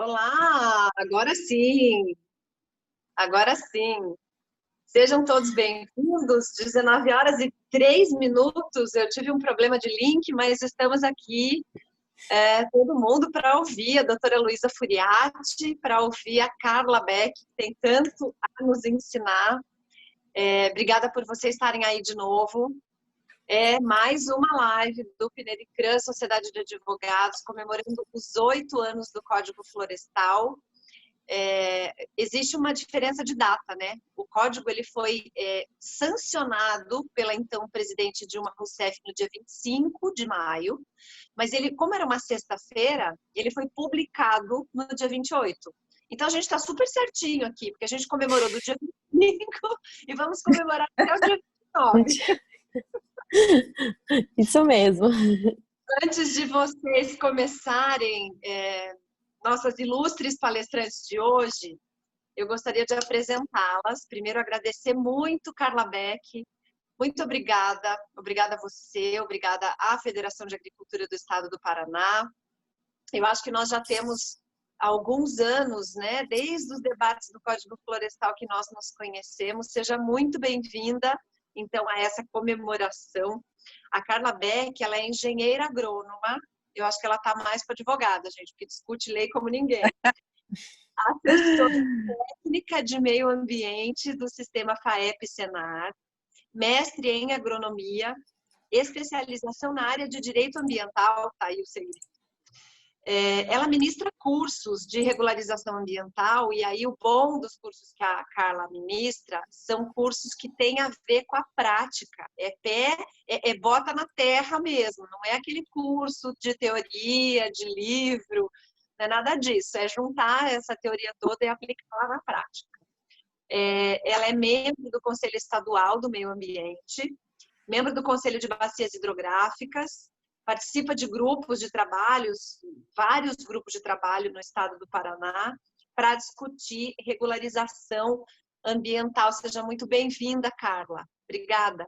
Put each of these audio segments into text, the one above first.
Olá, agora sim, agora sim. Sejam todos bem-vindos. 19 horas e 3 minutos. Eu tive um problema de link, mas estamos aqui, todo mundo, para ouvir a doutora Luísa Furiati, para ouvir a Carla Beck, que tem tanto a nos ensinar. Obrigada por vocês estarem aí de novo. É mais uma live do PNEDICRAN, Sociedade de Advogados, comemorando os 8 anos do Código Florestal. Existe uma diferença de data, né? O código ele foi sancionado pela então presidente Dilma Rousseff no dia 25 de maio, mas ele, como era uma sexta-feira, ele foi publicado no dia 28. Então a gente está super certinho aqui, porque a gente comemorou do dia 25 e vamos comemorar até o dia 29. Isso mesmo. Antes de vocês começarem nossas ilustres palestrantes de hoje, eu gostaria de apresentá-las. Primeiro, agradecer muito, Carla Beck. Muito obrigada. Obrigada a você, obrigada à Federação de Agricultura do Estado do Paraná. Eu acho que nós já temos alguns anos, né, desde os debates do Código Florestal que nós nos conhecemos. Seja muito bem-vinda, então, a essa comemoração. A Carla Beck, ela é engenheira agrônoma. Eu acho que ela está mais para advogada, gente, porque discute lei como ninguém. Assessora técnica de meio ambiente do sistema FAEP-SENAR, mestre em agronomia, especialização na área de direito ambiental, tá aí o segredo. Ela ministra cursos de regularização ambiental, e aí o bom dos cursos que a Carla ministra são cursos que têm a ver com a prática, bota na terra mesmo, não é aquele curso de teoria, de livro, não é nada disso, é juntar essa teoria toda e aplicá-la na prática. Ela é membro do Conselho Estadual do Meio Ambiente, membro do Conselho de Bacias Hidrográficas, participa de grupos de trabalhos, vários grupos de trabalho no estado do Paraná, para discutir regularização ambiental. Seja muito bem-vinda, Carla. Obrigada.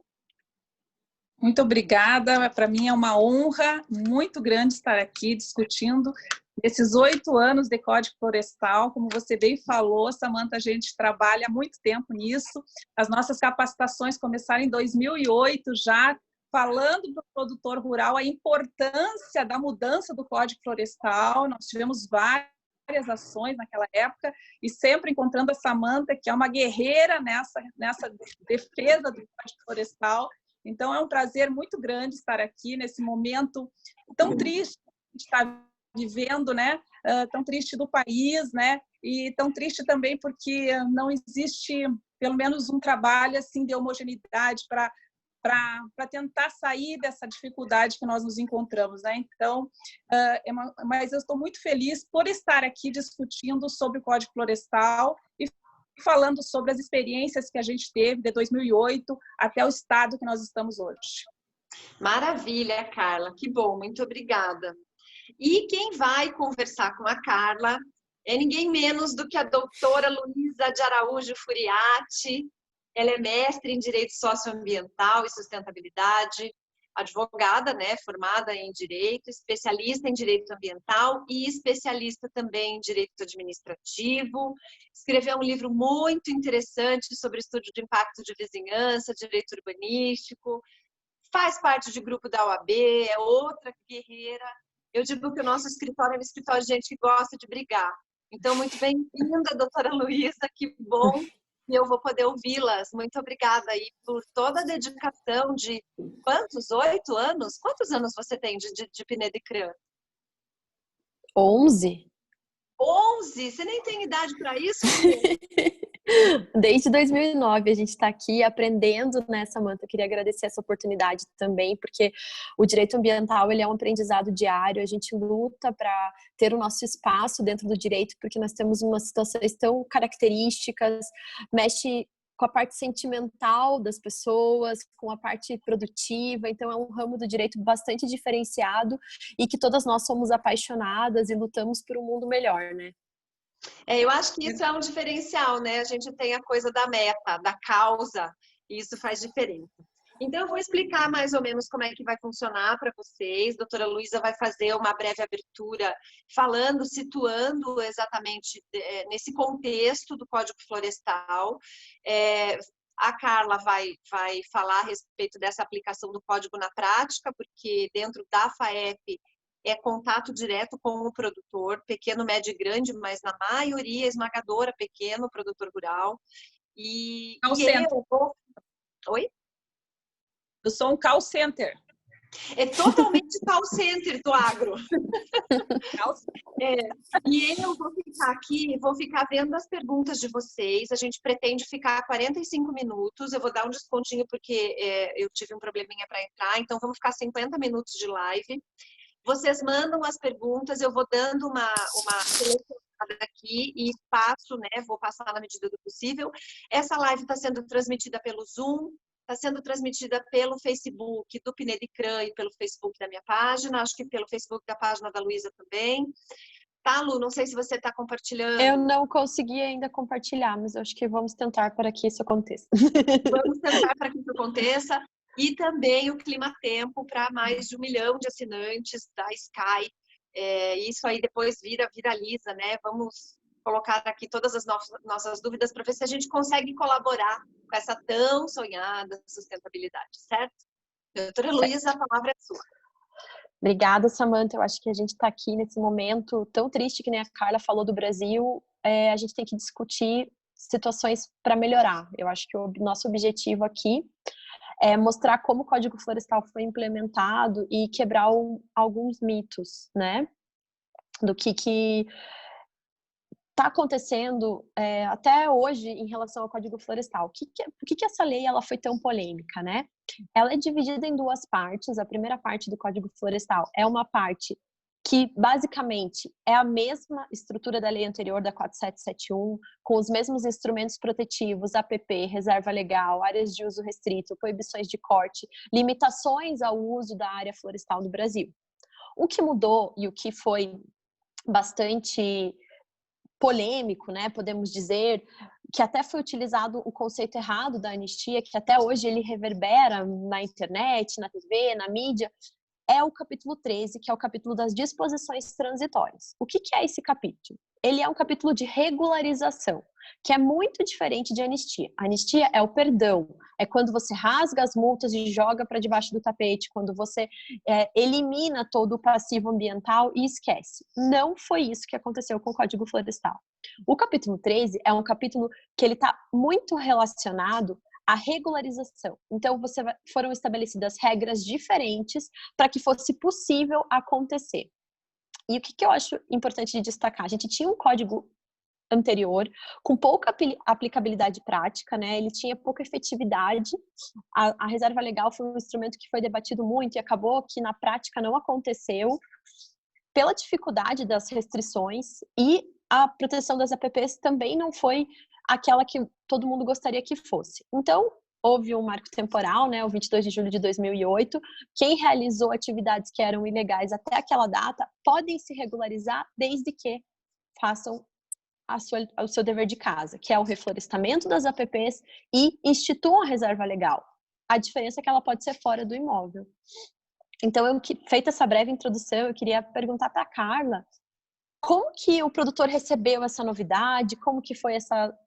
Muito obrigada. Para mim é uma honra muito grande estar aqui discutindo esses 8 anos de Código Florestal. Como você bem falou, Samantha, a gente trabalha há muito tempo nisso. As nossas capacitações começaram em 2008 já, falando para o produtor rural a importância da mudança do Código Florestal. Nós tivemos várias ações naquela época e sempre encontrando a Samantha, que é uma guerreira nessa defesa do Código Florestal. Então, é um prazer muito grande estar aqui nesse momento tão triste que a gente está vivendo, né? Tão triste do país, né? E tão triste também porque não existe, pelo menos, um trabalho assim de homogeneidade para tentar sair dessa dificuldade que nós nos encontramos, né? Então, mas eu estou muito feliz por estar aqui discutindo sobre o Código Florestal e falando sobre as experiências que a gente teve de 2008 até o estado que nós estamos hoje. Maravilha, Carla. Que bom, muito obrigada. E quem vai conversar com a Carla é ninguém menos do que a doutora Luísa de Araújo Furiati. Ela é mestre em Direito Socioambiental e Sustentabilidade, advogada, né, formada em Direito, especialista em Direito Ambiental e especialista também em Direito Administrativo. Escreveu um livro muito interessante sobre estudo de impacto de vizinhança, Direito Urbanístico, faz parte de grupo da OAB, é outra guerreira. Eu digo que o nosso escritório é um escritório de gente que gosta de brigar. Então, muito bem-vinda, doutora Luísa, que bom que eu vou poder ouvi-las. Muito obrigada aí por toda a dedicação de quantos? 8 anos? Quantos anos você tem de PNEDICRAN? 11. 11? Você nem tem idade para isso? Desde 2009 a gente está aqui aprendendo, né, Samantha? Eu queria agradecer essa oportunidade também, porque o direito ambiental ele é um aprendizado diário, a gente luta para ter o nosso espaço dentro do direito, porque nós temos umas situações tão características, mexe com a parte sentimental das pessoas, com a parte produtiva, então é um ramo do direito bastante diferenciado e que todas nós somos apaixonadas e lutamos por um mundo melhor, né? Eu acho que isso é um diferencial, né? A gente tem a coisa da meta, da causa, e isso faz diferença. Então, eu vou explicar mais ou menos como é que vai funcionar para vocês. A doutora Luísa vai fazer uma breve abertura falando, situando exatamente nesse contexto do Código Florestal. A Carla vai falar a respeito dessa aplicação do código na prática, porque dentro da FAEP é contato direto com o produtor, pequeno, médio e grande, mas na maioria esmagadora, pequeno produtor rural. E eu vou... Oi? Eu sou um call center. É totalmente call center do agro. E eu vou ficar aqui, vou ficar vendo as perguntas de vocês. A gente pretende ficar 45 minutos. Eu vou dar um descontinho porque eu tive um probleminha para entrar. Então, vamos ficar 50 minutos de live. Vocês mandam as perguntas, eu vou dando uma selecionada aqui e passo, né? Vou passar na medida do possível. Essa live está sendo transmitida pelo Zoom. Está sendo transmitida pelo Facebook do Pinedicran e pelo Facebook da minha página, acho que pelo Facebook da página da Luísa também. Tá, Lu? Não sei se você está compartilhando. Eu não consegui ainda compartilhar, mas acho que vamos tentar para que isso aconteça. Vamos tentar para que isso aconteça. E também o Clima Tempo para mais de 1 milhão de assinantes da Sky. Isso aí depois viraliza, né? Vamos colocar aqui todas as nossas dúvidas para ver se a gente consegue colaborar com essa tão sonhada sustentabilidade, certo? Doutora Luísa, a palavra é sua. Obrigada, Samantha. Eu acho que a gente está aqui nesse momento tão triste que nem a Carla falou do Brasil. A gente tem que discutir situações para melhorar. Eu acho que o nosso objetivo aqui é mostrar como o Código Florestal foi implementado e quebrar alguns mitos, né? Do que está acontecendo até hoje em relação ao Código Florestal. Por que essa lei ela foi tão polêmica, né? Ela é dividida em duas partes. A primeira parte do Código Florestal é uma parte que, basicamente, é a mesma estrutura da lei anterior, da 4771, com os mesmos instrumentos protetivos, APP, reserva legal, áreas de uso restrito, proibições de corte, limitações ao uso da área florestal do Brasil. O que mudou e o que foi bastante polêmico, né, podemos dizer, que até foi utilizado o conceito errado da anistia, que até hoje ele reverbera na internet, na TV, na mídia, é o capítulo 13, que é o capítulo das disposições transitórias. O que é esse capítulo? Ele é um capítulo de regularização, que é muito diferente de anistia. A anistia é o perdão, é quando você rasga as multas e joga para debaixo do tapete, quando você elimina todo o passivo ambiental e esquece. Não foi isso que aconteceu com o Código Florestal. O capítulo 13 é um capítulo que ele está muito relacionado à regularização. Então, foram estabelecidas regras diferentes para que fosse possível acontecer. E o que eu acho importante de destacar? A gente tinha um código anterior com pouca aplicabilidade prática, né? Ele tinha pouca efetividade. A reserva legal foi um instrumento que foi debatido muito e acabou que na prática não aconteceu pela dificuldade das restrições, e a proteção das APPs também não foi aquela que todo mundo gostaria que fosse. Então, houve um marco temporal, né, o 22 de julho de 2008. Quem realizou atividades que eram ilegais até aquela data podem se regularizar desde que façam o seu dever de casa, que é o reflorestamento das APPs e instituam a reserva legal. A diferença é que ela pode ser fora do imóvel. Então, feita essa breve introdução, eu queria perguntar para a Carla como que o produtor recebeu essa novidade, como que foi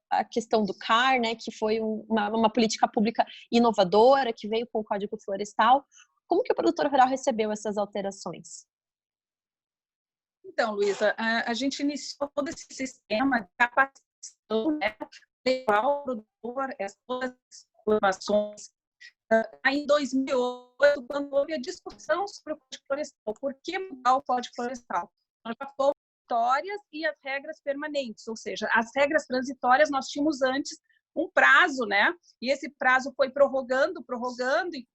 a questão do CAR, né, que foi uma política pública inovadora, que veio com o Código Florestal. Como que o produtor rural recebeu essas alterações? Então, Luísa, a gente iniciou todo esse sistema de capacitação, né, levar o produtor todas as informações. Aí, em 2008, quando houve a discussão sobre o Código Florestal, por que mudar o Código Florestal? Nós já fomos transitórias e as regras permanentes, ou seja, as regras transitórias nós tínhamos antes um prazo, né? E esse prazo foi prorrogando, e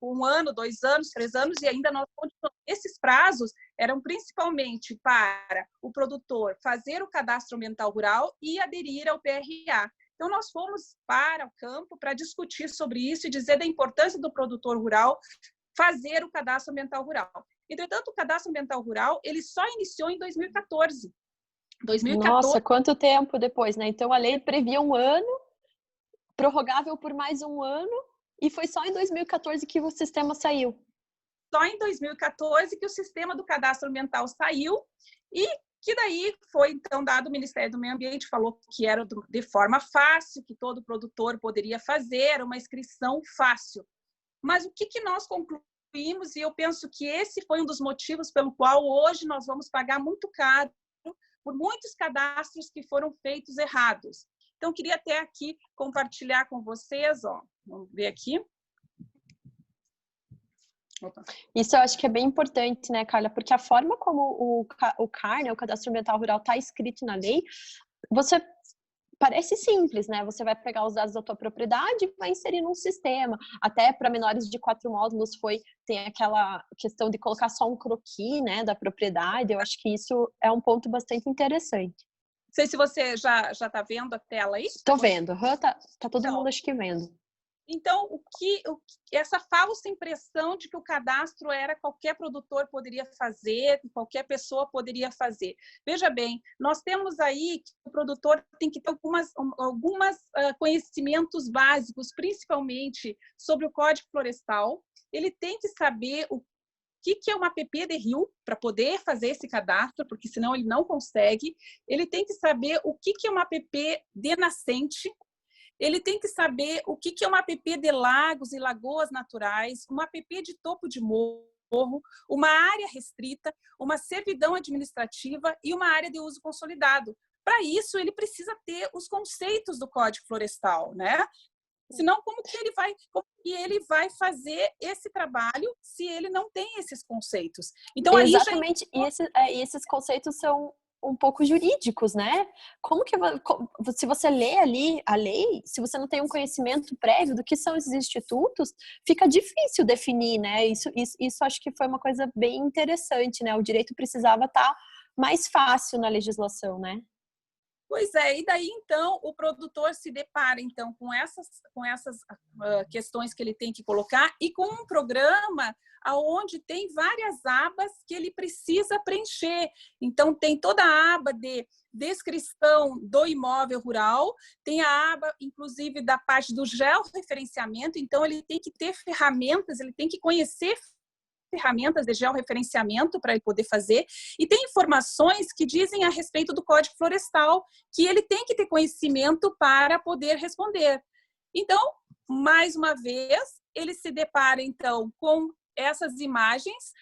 1 ano, 2 anos, 3 anos, e ainda nós continuamos. Esses prazos eram principalmente para o produtor fazer o cadastro ambiental rural e aderir ao PRA. Então, nós fomos para o campo para discutir sobre isso e dizer da importância do produtor rural fazer o cadastro ambiental rural. Entretanto, o cadastro ambiental rural, ele só iniciou em 2014. Nossa, quanto tempo depois, né? Então, a lei previa 1 ano, prorrogável por mais 1 ano, E foi só em 2014 que o sistema saiu. Só em 2014 que o sistema do cadastro ambiental saiu e que daí foi, então, dado o Ministério do Meio Ambiente, falou que era de forma fácil, que todo produtor poderia fazer, era uma inscrição fácil. Mas o que nós concluímos, e eu penso que esse foi um dos motivos pelo qual hoje nós vamos pagar muito caro por muitos cadastros que foram feitos errados. Então, queria até aqui compartilhar com vocês, ó, vamos ver aqui. Opa. Isso eu acho que é bem importante, né, Carla? Porque a forma como o CAR, né, o Cadastro Ambiental Rural, está escrito na lei, você parece simples, né? Você vai pegar os dados da tua propriedade e vai inserir num sistema. Até para menores de 4 módulos tem aquela questão de colocar só um croquis, né, da propriedade. Eu acho que isso é um ponto bastante interessante. Não sei se você já está vendo a tela aí. Estou vendo. Tá todo mundo acho que vendo. Então, essa falsa impressão de que o cadastro era qualquer produtor poderia fazer, qualquer pessoa poderia fazer. Veja bem, nós temos aí que o produtor tem que ter alguns conhecimentos básicos, principalmente sobre o Código Florestal. Ele tem que saber o que é uma APP de rio para poder fazer esse cadastro, porque senão ele não consegue. Ele tem que saber o que é uma APP de nascente. Ele tem que saber o que é uma APP de lagos e lagoas naturais, uma APP de topo de morro, uma área restrita, uma servidão administrativa e uma área de uso consolidado. Para isso, ele precisa ter os conceitos do Código Florestal, né? Senão, como que ele vai fazer esse trabalho se ele não tem esses conceitos? Então, exatamente, e esses conceitos são um pouco jurídicos, né? Como que se você lê ali a lei, se você não tem um conhecimento prévio do que são esses institutos, fica difícil definir, né? Isso acho que foi uma coisa bem interessante, né? O direito precisava estar mais fácil na legislação, né? Pois é, e daí então o produtor se depara então com essas questões que ele tem que colocar e com um programa aonde tem várias abas que ele precisa preencher. Então tem toda a aba de descrição do imóvel rural, tem a aba inclusive da parte do georreferenciamento, então ele tem que ter ferramentas, ele tem que conhecer ferramentas de georreferenciamento para ele poder fazer, e tem informações que dizem a respeito do Código Florestal, que ele tem que ter conhecimento para poder responder. Então, mais uma vez, ele se depara, então, com essas imagens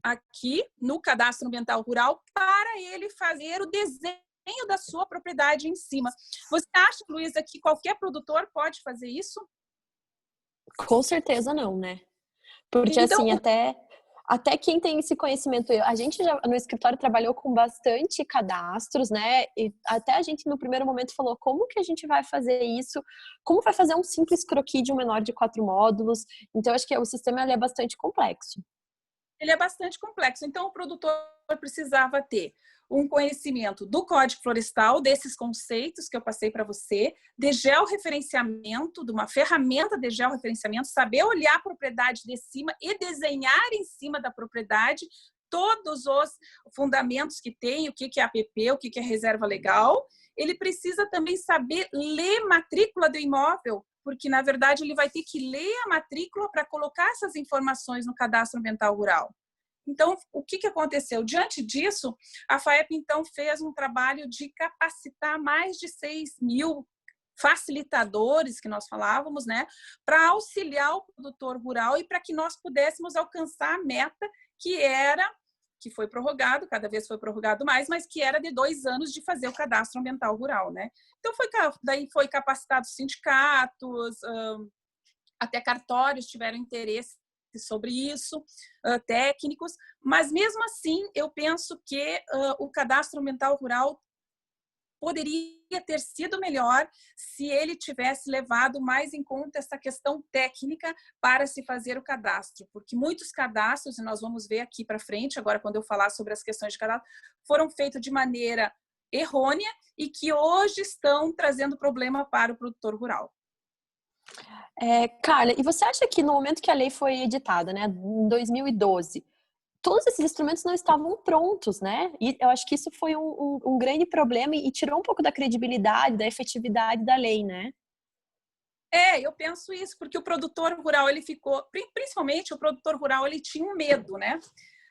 aqui no Cadastro Ambiental Rural para ele fazer o desenho da sua propriedade em cima. Você acha, Luísa, que qualquer produtor pode fazer isso? Com certeza não, né? Porque, então, assim, até quem tem esse conhecimento... A gente já, no escritório, trabalhou com bastante cadastros, né? E até a gente, no primeiro momento, falou como que a gente vai fazer isso? Como vai fazer um simples croquis de um menor de 4 módulos? Então, acho que o sistema ele é bastante complexo. Ele é bastante complexo. Então, o produtor precisava ter um conhecimento do Código Florestal, desses conceitos que eu passei para você, de georreferenciamento, de uma ferramenta de georreferenciamento, saber olhar a propriedade de cima e desenhar em cima da propriedade todos os fundamentos que tem, o que é APP, o que é reserva legal. Ele precisa também saber ler matrícula do imóvel, porque, na verdade, ele vai ter que ler a matrícula para colocar essas informações no Cadastro Ambiental Rural. Então, o que aconteceu? Diante disso, a FAEP, então, fez um trabalho de capacitar mais de 6.000 facilitadores, que nós falávamos, né, para auxiliar o produtor rural e para que nós pudéssemos alcançar a meta que foi prorrogado, cada vez foi prorrogado mais, mas que era de 2 anos de fazer o cadastro ambiental rural, né? Então, daí foi capacitado sindicatos, até cartórios tiveram interesse sobre isso, técnicos, mas mesmo assim eu penso que o cadastro ambiental rural poderia ter sido melhor se ele tivesse levado mais em conta essa questão técnica para se fazer o cadastro, porque muitos cadastros, e nós vamos ver aqui para frente, agora quando eu falar sobre as questões de cadastro, foram feitos de maneira errônea e que hoje estão trazendo problema para o produtor rural. Carla, e você acha que no momento que a lei foi editada, né, em 2012, todos esses instrumentos não estavam prontos, né? E eu acho que isso foi um grande problema e tirou um pouco da credibilidade, da efetividade da lei, né? Eu penso isso, porque o produtor rural, ele ficou, principalmente o produtor rural, ele tinha um medo, né?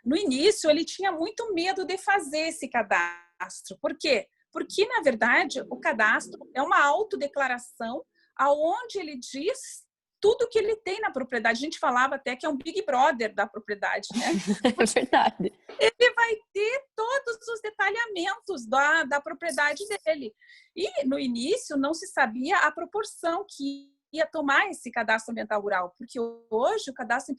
No início, ele tinha muito medo de fazer esse cadastro. Por quê? Porque, na verdade, o cadastro é uma autodeclaração aonde ele diz tudo que ele tem na propriedade. A gente falava até que é um Big Brother da propriedade, né? É verdade. Ele vai ter todos os detalhamentos da propriedade dele. E, no início, não se sabia a proporção que ia tomar esse cadastro ambiental rural, porque hoje o cadastro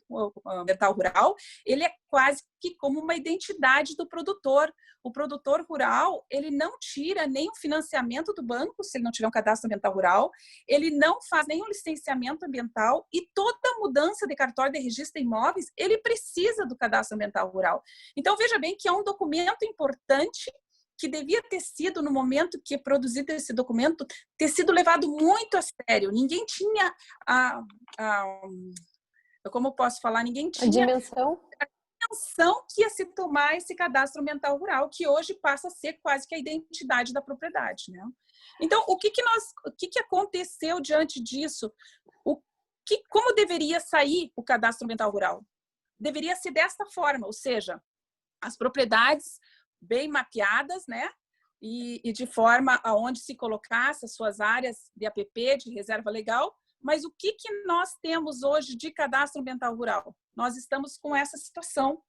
ambiental rural, ele é quase que como uma identidade do produtor. O produtor rural, ele não tira nem o financiamento do banco, se ele não tiver um cadastro ambiental rural, ele não faz nenhum licenciamento ambiental e toda mudança de cartório de registro de imóveis, ele precisa do cadastro ambiental rural. Então, veja bem que é um documento importante que devia ter sido, no momento que é produzido esse documento, ter sido levado muito a sério. Ninguém tinha como eu posso falar, ninguém tinha a dimensão que ia se tomar esse cadastro ambiental rural, que hoje passa a ser quase que a identidade da propriedade, né? Então, o que aconteceu diante disso? Como deveria sair o cadastro ambiental rural? Deveria ser desta forma, ou seja, as propriedades bem mapeadas, né? E de forma aonde se colocasse as suas áreas de APP, de reserva legal. Mas o que nós temos hoje de cadastro ambiental rural? Nós estamos com essa situação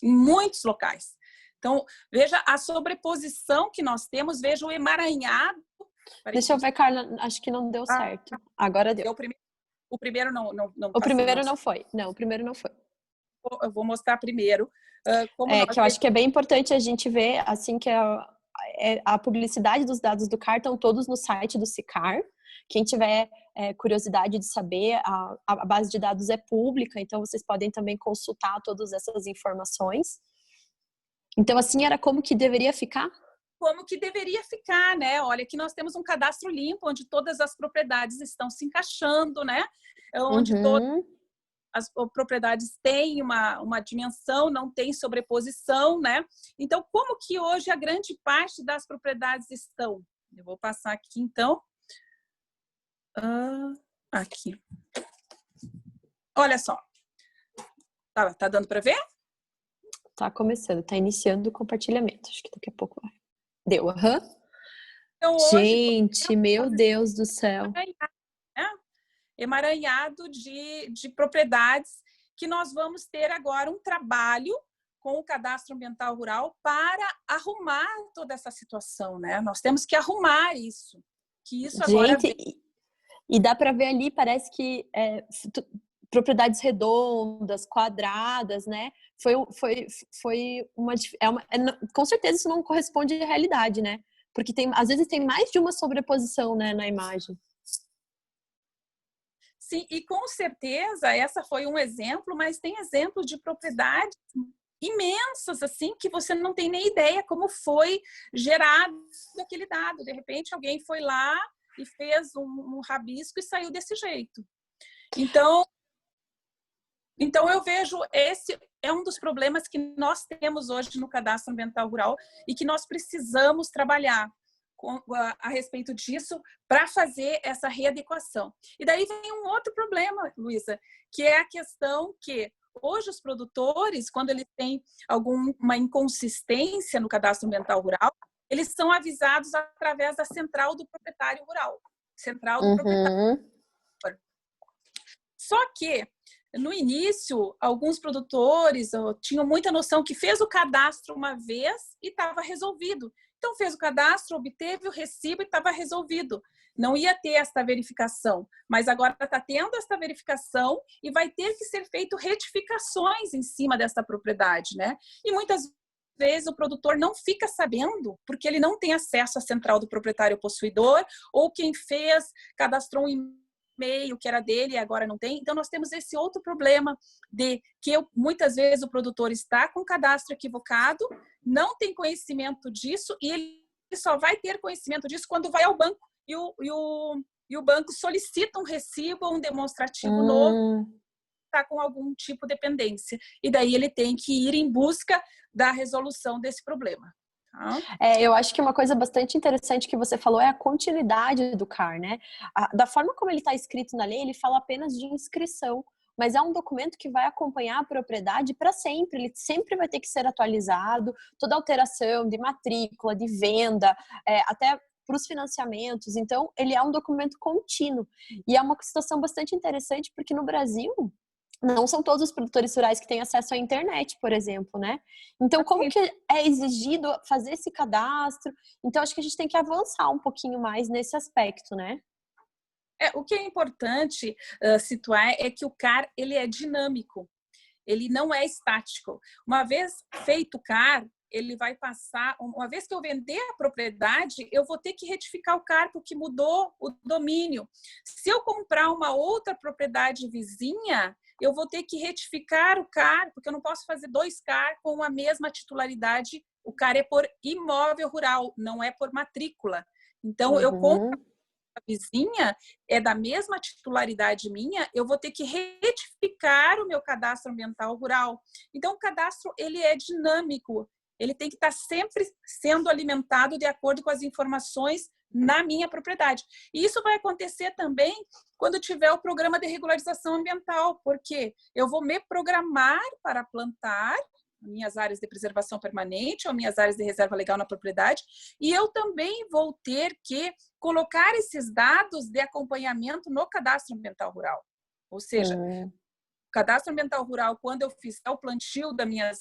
em muitos locais. Então, veja a sobreposição que nós temos, veja o emaranhado. Deixa eu ver, Carla, acho que não deu certo. Agora deu. O primeiro não o primeiro não foi. Não, o primeiro não foi. Eu vou mostrar primeiro. Que eu acho que é bem importante a gente ver, assim, que a publicidade dos dados do CAR estão todos no site do SICAR. Quem tiver curiosidade de saber, a base de dados é pública, então vocês podem também consultar todas essas informações. Então, assim, era como que deveria ficar? Como que deveria ficar, né? Olha, aqui nós temos um cadastro limpo, onde todas as propriedades estão se encaixando, né? Onde todas as propriedades têm uma dimensão, não tem sobreposição, né? Então, como que hoje a grande parte das propriedades estão? Eu vou passar aqui, então. Aqui. Olha só. Tá dando para ver? Tá começando, tá iniciando o compartilhamento. Acho que daqui a pouco vai. Deu, Então, hoje, gente, meu Deus do céu. Emaranhado de propriedades que nós vamos ter agora um trabalho com o cadastro ambiental rural para arrumar toda essa situação, né? Nós temos que arrumar isso. Que isso agora e dá para ver ali, parece que propriedades redondas, quadradas, né? Com certeza isso não corresponde à realidade, né? Porque às vezes tem mais de uma sobreposição, né, na imagem. Sim, e com certeza essa foi um exemplo, mas tem exemplos de propriedades imensas, assim, que você não tem nem ideia como foi gerado aquele dado. De repente, alguém foi lá e fez um rabisco e saiu desse jeito. Então, eu vejo esse é um dos problemas que nós temos hoje no cadastro ambiental rural e que nós precisamos trabalhar a respeito disso para fazer essa readequação. E daí vem um outro problema, Luísa, que é a questão que hoje os produtores, quando eles têm alguma inconsistência no cadastro ambiental rural, eles são avisados através da central do proprietário rural. Central do proprietário. Só que, no início, alguns produtores tinham muita noção que fez o cadastro uma vez e estava resolvido. Então, fez o cadastro, obteve o recibo e estava resolvido. Não ia ter esta verificação, mas agora está tendo esta verificação e vai ter que ser feito retificações em cima dessa propriedade, né? E muitas vezes o produtor não fica sabendo, porque ele não tem acesso à central do proprietário possuidor, ou quem fez, cadastrou um e-mail que era dele e agora não tem. Então, nós temos esse outro problema de que muitas vezes o produtor está com o cadastro equivocado, não tem conhecimento disso e ele só vai ter conhecimento disso quando vai ao banco e o banco solicita um recibo ou um demonstrativo novo, está com algum tipo de pendência. E daí ele tem que ir em busca da resolução desse problema. Tá? Eu acho que uma coisa bastante interessante que você falou é a continuidade do CAR, né? Da forma como ele está escrito na lei, ele fala apenas de inscrição, mas é um documento que vai acompanhar a propriedade para sempre, ele sempre vai ter que ser atualizado, toda alteração de matrícula, de venda, até para os financiamentos. Então, ele é um documento contínuo. E é uma situação bastante interessante, porque no Brasil, não são todos os produtores rurais que têm acesso à internet, por exemplo, né? Então, como que é exigido fazer esse cadastro? Então, acho que a gente tem que avançar um pouquinho mais nesse aspecto, né? O que é importante situar é que o CAR, ele é dinâmico. Ele não é estático. Uma vez feito o CAR, ele vai passar, uma vez que eu vender a propriedade, eu vou ter que retificar o CAR, porque mudou o domínio. Se eu comprar uma outra propriedade vizinha, eu vou ter que retificar o CAR, porque eu não posso fazer 2 CAR com a mesma titularidade. O CAR é por imóvel rural, não é por matrícula. Então, eu compro a vizinha, é da mesma titularidade minha, eu vou ter que retificar o meu cadastro ambiental rural. Então, o cadastro, ele é dinâmico. Ele tem que estar sempre sendo alimentado de acordo com as informações na minha propriedade. E isso vai acontecer também quando tiver o programa de regularização ambiental, porque eu vou me programar para plantar minhas áreas de preservação permanente ou minhas áreas de reserva legal na propriedade, e eu também vou ter que colocar esses dados de acompanhamento no cadastro ambiental rural. Ou seja, cadastro ambiental rural, quando eu fizer o plantio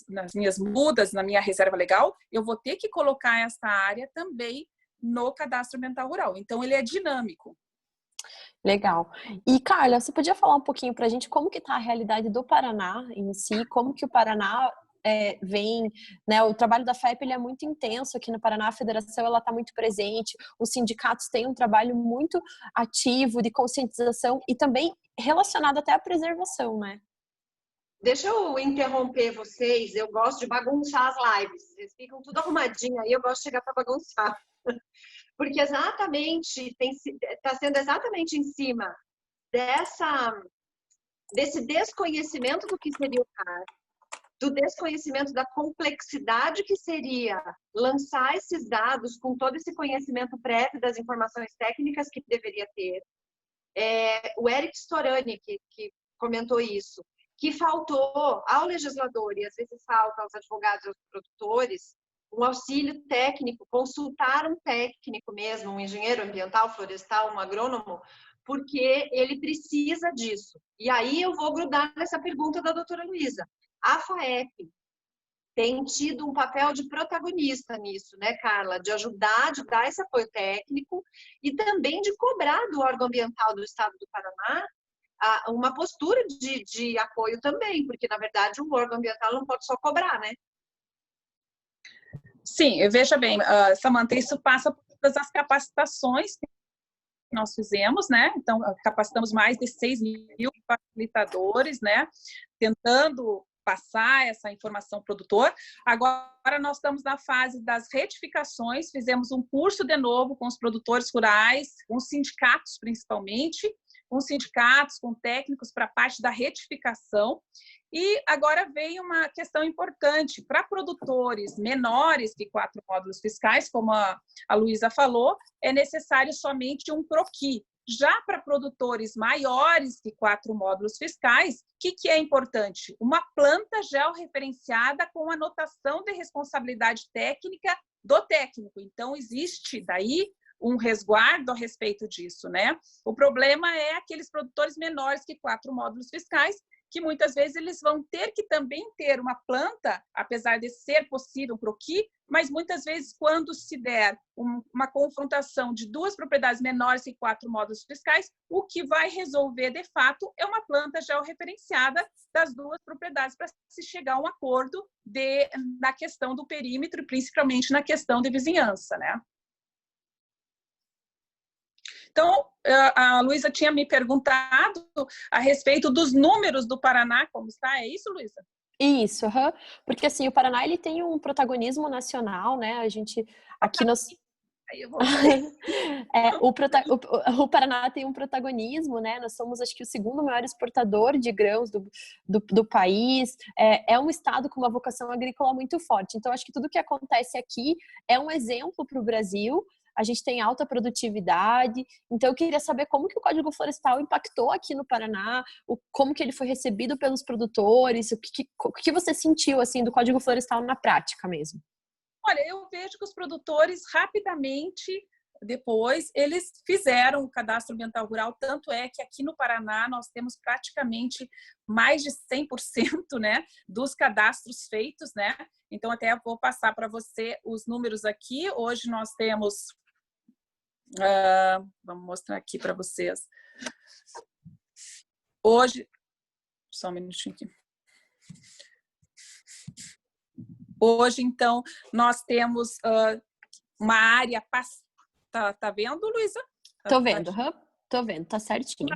nas minhas mudas, na minha reserva legal, eu vou ter que colocar essa área também no cadastro ambiental rural. Então, ele é dinâmico. Legal. E, Carla, você podia falar um pouquinho para a gente como que está a realidade do Paraná em si, como que o Paraná vem, né? O trabalho da FAEP, ele é muito intenso aqui no Paraná, a federação ela está muito presente, os sindicatos têm um trabalho muito ativo de conscientização e também relacionado até à preservação, né? Deixa eu interromper vocês, eu gosto de bagunçar as lives, vocês ficam tudo arrumadinho aí, eu gosto de chegar para bagunçar. Porque exatamente, está sendo exatamente em cima desse desconhecimento do que seria o CAR, do desconhecimento da complexidade que seria lançar esses dados com todo esse conhecimento prévio das informações técnicas que deveria ter. O Eric Storani, que comentou isso, que faltou ao legislador, e às vezes falta aos advogados e aos produtores, um auxílio técnico, consultar um técnico mesmo, um engenheiro ambiental, florestal, um agrônomo, porque ele precisa disso. E aí eu vou grudar nessa pergunta da doutora Luísa. A FAEP tem tido um papel de protagonista nisso, né, Carla? De ajudar, de dar esse apoio técnico e também de cobrar do órgão ambiental do Estado do Paraná uma postura de apoio também, porque, na verdade, o órgão ambiental não pode só cobrar, né? Sim, veja bem, Samantha, isso passa por todas as capacitações que nós fizemos, né? Então, capacitamos mais de 6.000 facilitadores, né? Tentando passar essa informação ao produtor. Agora nós estamos na fase das retificações, fizemos um curso de novo com os produtores rurais, com os sindicatos principalmente, com sindicatos, com técnicos para a parte da retificação. E agora vem uma questão importante para produtores menores que 4 módulos fiscais, como a Luísa falou, é necessário somente um croquis. Já para produtores maiores que 4 módulos fiscais, o que é importante? Uma planta georreferenciada com anotação de responsabilidade técnica do técnico. Então, existe daí um resguardo a respeito disso, né? O problema é aqueles produtores menores que 4 módulos fiscais, que muitas vezes eles vão ter que também ter uma planta, apesar de ser possível um croquis, mas muitas vezes quando se der uma confrontação de 2 propriedades menores que 4 módulos fiscais, o que vai resolver de fato é uma planta georreferenciada das 2 propriedades para se chegar a um acordo na questão do perímetro, principalmente na questão de vizinhança, né? Então, a Luísa tinha me perguntado a respeito dos números do Paraná, como está, é isso, Luísa? Isso, porque assim, o Paraná ele tem um protagonismo nacional, né? A gente aqui nós Aí eu voltei. O Paraná tem um protagonismo, né? Nós somos, acho que, o segundo maior exportador de grãos do país. É um estado com uma vocação agrícola muito forte. Então, acho que tudo que acontece aqui é um exemplo para o Brasil. A gente tem alta produtividade. Então, eu queria saber como que o Código Florestal impactou aqui no Paraná, como que ele foi recebido pelos produtores, o que você sentiu, assim, do Código Florestal na prática mesmo? Olha, eu vejo que os produtores rapidamente depois eles fizeram o cadastro ambiental rural, tanto é que aqui no Paraná nós temos praticamente mais de 100%, né, dos cadastros feitos, né? Então até vou passar para você os números aqui. Hoje nós temos vamos mostrar aqui para vocês. Hoje, só um minutinho aqui. Hoje, então, nós temos uma área... Tá vendo, Luísa? Tô vendo, tô vendo, tá certinho.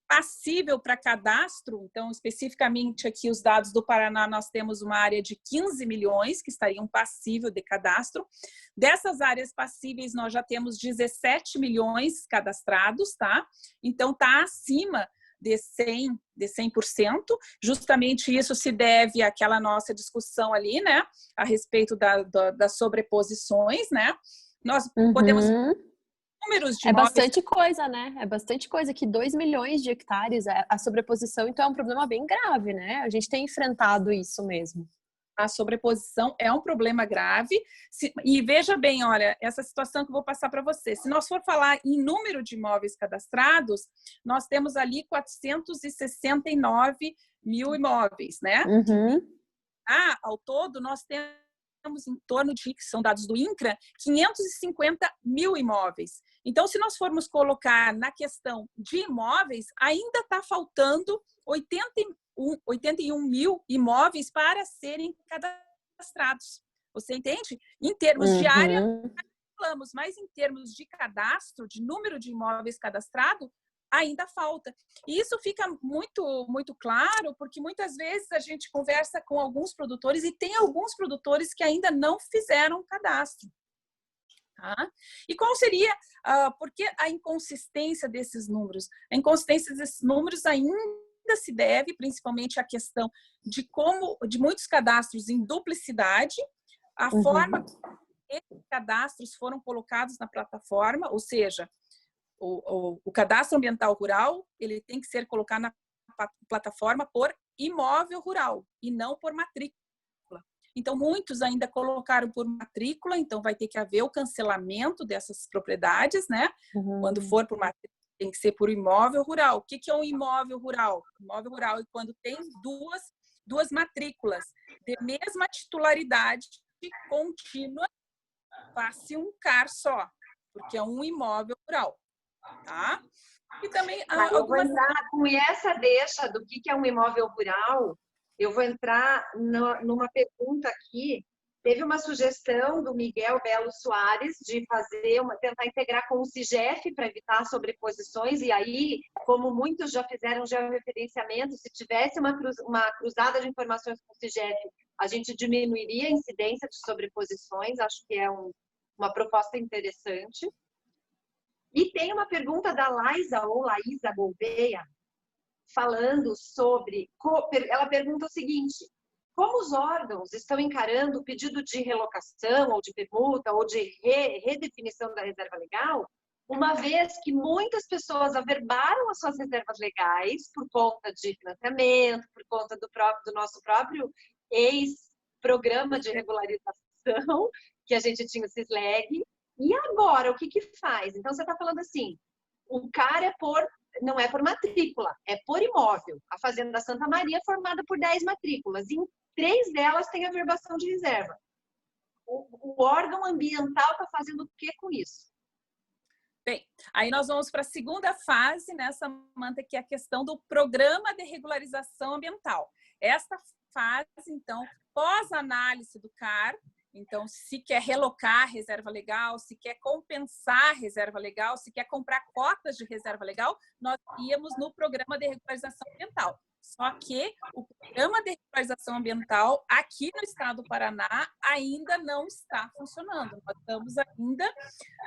Passível para cadastro, então, especificamente aqui os dados do Paraná, nós temos uma área de 15 milhões que estariam passível de cadastro. Dessas áreas passíveis, nós já temos 17 milhões cadastrados, tá? Então, tá acima de 100%. Justamente isso se deve àquela nossa discussão ali, né? A respeito das sobreposições, né? Nós podemos... números de imóveis... bastante coisa, né? É bastante coisa, que 2 milhões de hectares a sobreposição, então é um problema bem grave, né? A gente tem enfrentado isso mesmo. A sobreposição é um problema grave. E veja bem, olha, essa situação que eu vou passar para você. Se nós for falar em número de imóveis cadastrados, nós temos ali 469 mil imóveis, né? Ao todo, nós temos em torno de, que são dados do INCRA, 550 mil imóveis. Então, se nós formos colocar na questão de imóveis, ainda está faltando 81 mil imóveis para serem cadastrados. Você entende? Em termos de área, falamos, mas em termos de cadastro, de número de imóveis cadastrados, ainda falta. E isso fica muito, muito claro, porque muitas vezes a gente conversa com alguns produtores e tem alguns produtores que ainda não fizeram cadastro. Tá? E qual seria, por que a inconsistência desses números? A inconsistência desses números ainda se deve, principalmente, à questão de muitos cadastros em duplicidade, a forma que esses cadastros foram colocados na plataforma, ou seja, o cadastro ambiental rural, ele tem que ser colocado na plataforma por imóvel rural e não por matrícula. Então, muitos ainda colocaram por matrícula, então vai ter que haver o cancelamento dessas propriedades, né? Quando for por matrícula, tem que ser por imóvel rural. O que é um imóvel rural? Imóvel rural é quando tem duas matrículas de mesma titularidade contínua, passe um CAR só, porque é um imóvel rural. Tá? E também eu vou entrar com essa deixa do que é um imóvel rural. Eu vou entrar numa pergunta aqui. Teve uma sugestão do Miguel Belo Soares de tentar integrar com o CIGEF para evitar sobreposições, e aí, como muitos já fizeram georreferenciamento, se tivesse uma cruzada de informações com o CIGEF, a gente diminuiria a incidência de sobreposições. Acho que é uma proposta interessante. E tem uma pergunta da Laísa Gouveia, falando sobre... Ela pergunta o seguinte: como os órgãos estão encarando o pedido de relocação, ou de permuta, ou de redefinição da reserva legal, uma vez que muitas pessoas averbaram as suas reservas legais por conta de financiamento, por conta do nosso próprio ex-programa de regularização, que a gente tinha o CISLEG. E agora, o que faz? Então, você está falando assim, o CAR não é por matrícula, é por imóvel. A Fazenda Santa Maria é formada por 10 matrículas, e em 3 delas tem averbação de reserva. O órgão ambiental está fazendo o que com isso? Bem, aí nós vamos para a segunda fase, né, Samanta, que é a questão do programa de regularização ambiental. Esta fase, então, pós-análise do CAR, então, se quer relocar a reserva legal, se quer compensar a reserva legal, se quer comprar cotas de reserva legal, nós íamos no programa de regularização ambiental. Só que o programa de regularização ambiental aqui no estado do Paraná ainda não está funcionando. Nós estamos ainda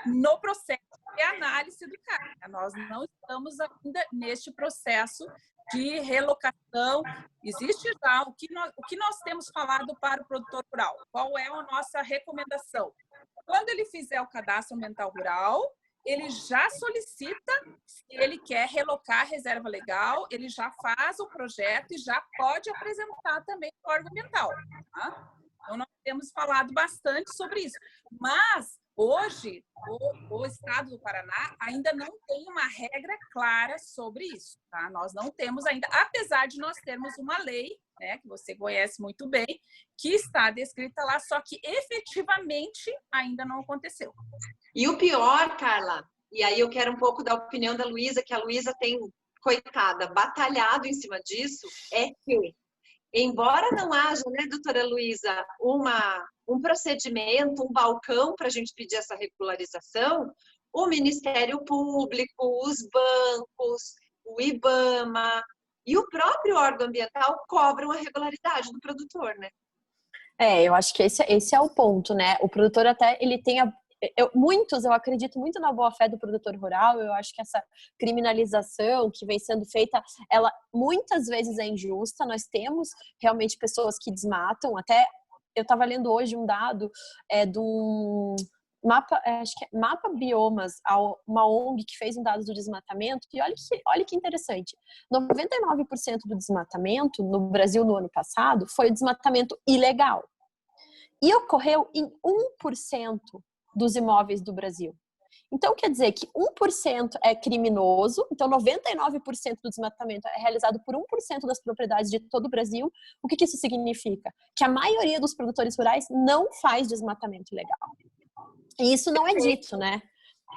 no processo de análise do CARRA. Nós não estamos ainda neste processo de relocação. Existe já o que nós temos falado para o produtor rural. Qual é a nossa recomendação? Quando ele fizer o cadastro ambiental rural, ele já solicita, se ele quer relocar a reserva legal, ele já faz o projeto e já pode apresentar também o órgão ambiental. Tá? Então, nós temos falado bastante sobre isso. Mas, hoje, o estado do Paraná ainda não tem uma regra clara sobre isso. Tá? Nós não temos ainda, apesar de nós termos uma lei, né, que você conhece muito bem, que está descrita lá, só que efetivamente ainda não aconteceu. E o pior, Carla, e aí eu quero um pouco da opinião da Luísa, que a Luísa tem, coitada, batalhado em cima disso, é que, embora não haja, né, doutora Luísa, um procedimento, um balcão para a gente pedir essa regularização, o Ministério Público, os bancos, o IBAMA e o próprio órgão ambiental cobram a regularidade do produtor, né? Eu acho que esse é o ponto, né? O produtor até, ele tem eu acredito muito na boa-fé do produtor rural. Eu acho que essa criminalização que vem sendo feita, ela muitas vezes é injusta. Nós temos realmente pessoas que desmatam. Até eu estava lendo hoje um dado do Mapa, acho que é Mapa Biomas, uma ONG que fez um dado do desmatamento, e olha que interessante, 99% do desmatamento no Brasil no ano passado foi o desmatamento ilegal. E ocorreu em 1% dos imóveis do Brasil. Então, quer dizer que 1% é criminoso, então 99% do desmatamento é realizado por 1% das propriedades de todo o Brasil. O que isso significa? Que a maioria dos produtores rurais não faz desmatamento ilegal. E isso não é dito, né?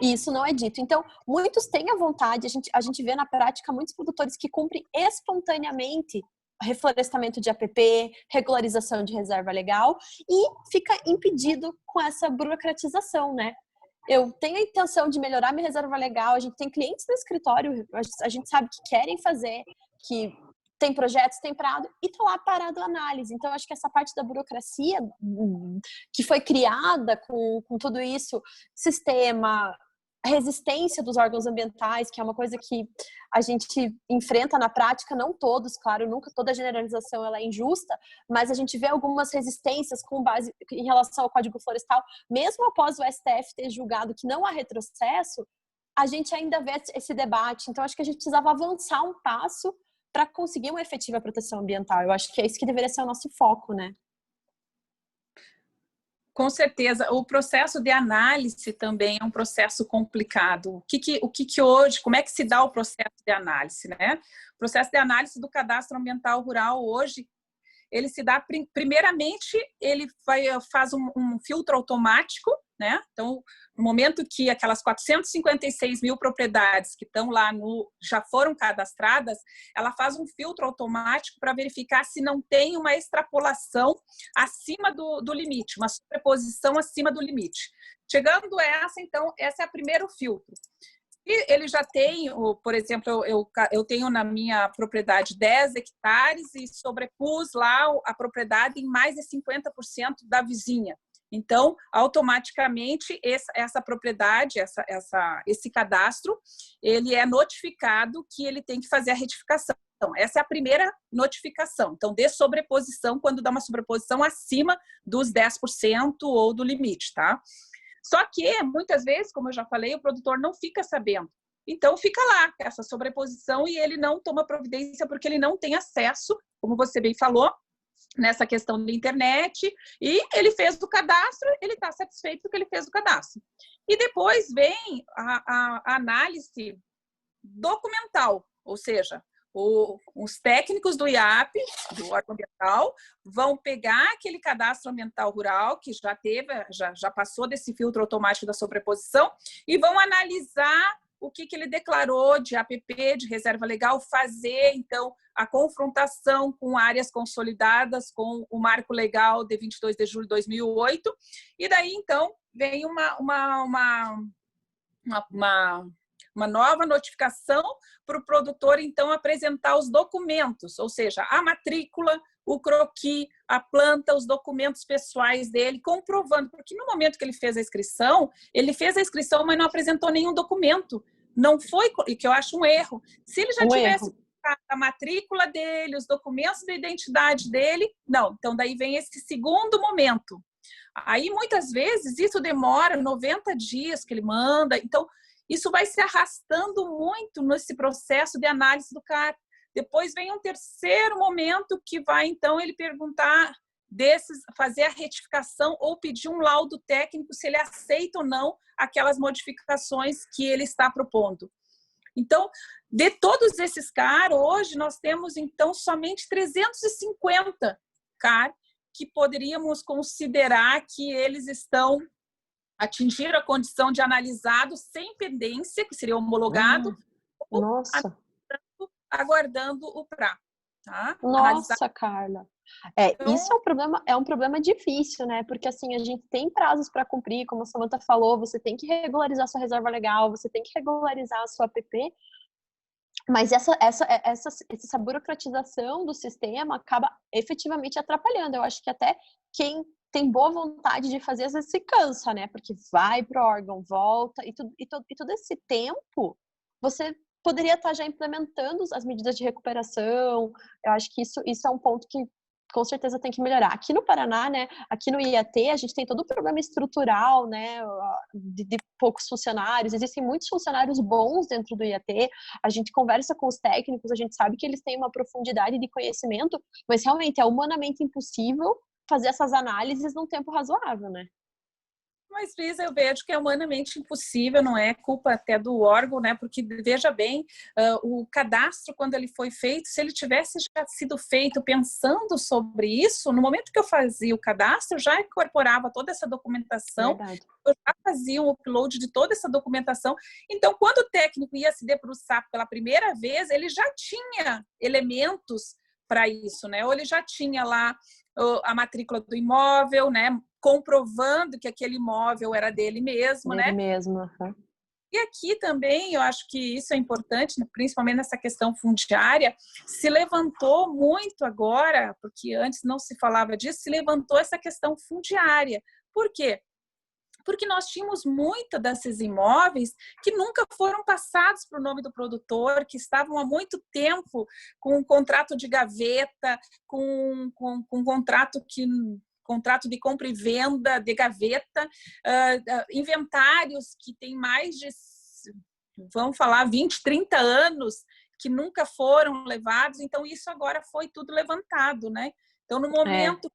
Isso não é dito. Então, muitos têm a vontade, a gente vê na prática muitos produtores que cumprem espontaneamente reflorestamento de APP, regularização de reserva legal, e fica impedido com essa burocratização, né? Eu tenho a intenção de melhorar minha reserva legal, a gente tem clientes no escritório, a gente sabe que querem fazer, que tem projetos, tem prazo, e tá lá parado a análise. Então, acho que essa parte da burocracia que foi criada com tudo isso, sistema, resistência dos órgãos ambientais, que é uma coisa que a gente enfrenta na prática, não todos, claro, nunca toda generalização ela é injusta, mas a gente vê algumas resistências com base em relação ao Código Florestal, mesmo após o STF ter julgado que não há retrocesso, a gente ainda vê esse debate. Então, acho que a gente precisava avançar um passo para conseguir uma efetiva proteção ambiental. Eu acho que é isso que deveria ser o nosso foco, né? Com certeza. O processo de análise também é um processo complicado. O que hoje, como é que se dá o processo de análise, né? O processo de análise do cadastro ambiental rural hoje, ele se dá, primeiramente, ele faz um filtro automático, né? Então, no momento que aquelas 456 mil propriedades que estão lá já foram cadastradas, ela faz um filtro automático para verificar se não tem uma extrapolação acima do limite, uma sobreposição acima do limite. Chegando então, esse é o primeiro filtro. E ele já tem, por exemplo, eu tenho na minha propriedade 10 hectares e sobrepus lá a propriedade em mais de 50% da vizinha. Então, automaticamente, essa propriedade, esse cadastro, ele é notificado que ele tem que fazer a retificação. Então, essa é a primeira notificação. Então, de sobreposição, quando dá uma sobreposição acima dos 10% ou do limite, tá? Só que, muitas vezes, como eu já falei, o produtor não fica sabendo. Então, fica lá essa sobreposição e ele não toma providência porque ele não tem acesso, como você bem falou, nessa questão da internet, e ele fez o cadastro, ele está satisfeito porque ele fez o cadastro. E depois vem a análise documental, ou seja, os técnicos do IAP, do órgão ambiental, vão pegar aquele cadastro ambiental rural que já passou desse filtro automático da sobreposição e vão analisar o que ele declarou de APP, de reserva legal, fazer, então, a confrontação com áreas consolidadas, com o marco legal de 22 de julho de 2008, e daí, então, vem uma uma nova notificação para o produtor, então, apresentar os documentos, ou seja, a matrícula, o croquis, a planta, os documentos pessoais dele, comprovando, porque no momento que ele fez a inscrição, mas não apresentou nenhum documento. Não foi, que eu acho um erro. Se ele já tivesse a matrícula dele, os documentos de identidade dele, não. Então, daí vem esse segundo momento. Aí, muitas vezes, isso demora 90 dias que ele manda. Então, isso vai se arrastando muito nesse processo de análise do CAR. Depois vem um terceiro momento que vai, então, ele perguntar fazer a retificação ou pedir um laudo técnico se ele aceita ou não aquelas modificações que ele está propondo. Então, de todos esses CAR, hoje nós temos, então, somente 350 CAR que poderíamos considerar que eles atingiram a condição de analisado sem pendência, que seria homologado, nossa, aguardando o PRA. Tá? Nossa, Carla. Então, isso é um problema difícil, né? Porque assim, a gente tem prazos para cumprir, como a Samantha falou, você tem que regularizar sua reserva legal, você tem que regularizar a sua APP, mas essa burocratização do sistema acaba efetivamente atrapalhando. Eu acho que até quem tem boa vontade de fazer, às vezes se cansa, né? Porque vai pro órgão, volta, e todo esse tempo, você poderia estar já implementando as medidas de recuperação. Eu acho que isso é um ponto que com certeza tem que melhorar. Aqui no Paraná, né, aqui no IAT, a gente tem todo o problema estrutural, né, de poucos funcionários. Existem muitos funcionários bons dentro do IAT. A gente conversa com os técnicos, a gente sabe que eles têm uma profundidade de conhecimento, mas realmente é humanamente impossível fazer essas análises num tempo razoável, né? Mas, Lisa, eu vejo que é humanamente impossível, não é culpa até do órgão, né? Porque, veja bem, o cadastro, quando ele foi feito, se ele tivesse já sido feito pensando sobre isso, no momento que eu fazia o cadastro, eu já incorporava toda essa documentação, Verdade. eu já fazia um upload de toda essa documentação. Então, quando o técnico ia se debruçar pela primeira vez, ele já tinha elementos para isso, né? Ou ele já tinha lá a matrícula do imóvel, né? Comprovando que aquele imóvel era dele mesmo, dele né? mesmo. E aqui também, eu acho que isso é importante, principalmente nessa questão fundiária, se levantou muito agora, porque antes não se falava disso, se levantou essa questão fundiária. Por quê? Porque nós tínhamos muitos desses imóveis que nunca foram passados para o nome do produtor, que estavam há muito tempo com um contrato de gaveta, com um contrato de compra e venda de gaveta, inventários que têm mais de, vamos falar, 20, 30 anos, que nunca foram levados. Então, isso agora foi tudo levantado, né? Então, no momento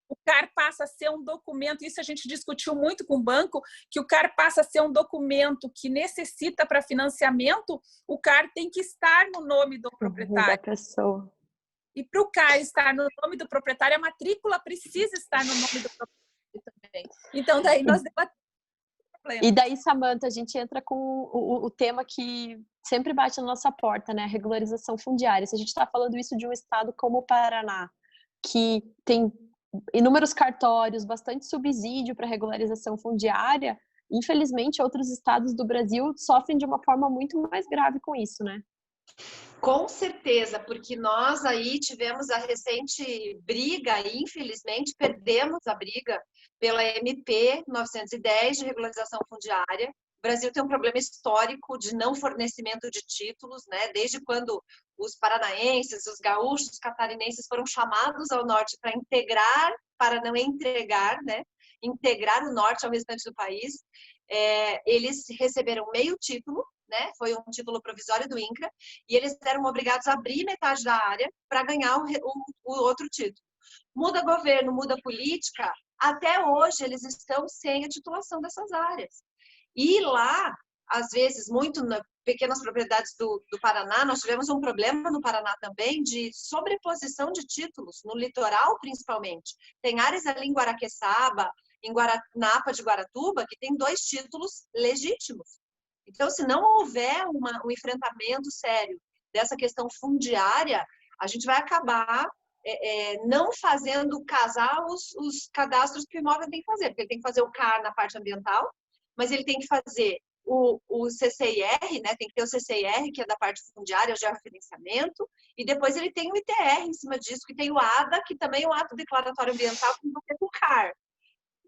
o CAR passa a ser um documento, isso a gente discutiu muito com o banco, que o CAR passa a ser um documento que necessita para financiamento, o CAR tem que estar no nome do proprietário. Da pessoa. E para o CAR estar no nome do proprietário, a matrícula precisa estar no nome do proprietário também. Então, daí nós debatemos o problema. E daí, Samantha, a gente entra com o tema que sempre bate na nossa porta, né? A regularização fundiária. Se a gente está falando isso de um estado como o Paraná, que tem inúmeros cartórios, bastante subsídio para regularização fundiária, infelizmente outros estados do Brasil sofrem de uma forma muito mais grave com isso, né? Com certeza, porque nós aí tivemos a recente briga e infelizmente perdemos a briga pela MP 910 de regularização fundiária. O Brasil tem um problema histórico de não fornecimento de títulos, né? Desde quando os paranaenses, os gaúchos, os catarinenses foram chamados ao norte para integrar, para não entregar, né? Integrar o norte ao restante do país. Eles receberam meio título, né? Foi um título provisório do INCRA, e eles eram obrigados a abrir metade da área para ganhar o outro título. Muda governo, muda política, até hoje eles estão sem a titulação dessas áreas. E lá, às vezes, muito nas pequenas propriedades do Paraná, nós tivemos um problema no Paraná também de sobreposição de títulos, no litoral principalmente. Tem áreas ali em Guaraqueçaba, na APA de Guaratuba, que tem 2 títulos legítimos. Então, se não houver um enfrentamento sério dessa questão fundiária, a gente vai acabar não fazendo casar os cadastros que o imóvel tem que fazer, porque ele tem que fazer o CAR na parte ambiental, mas ele tem que fazer o CCIR, né? Tem que ter o CCIR, que é da parte fundiária, o georreferenciamento, e depois ele tem o ITR em cima disso, que tem o ADA, que também é um ato declaratório ambiental, que você tem o CAR.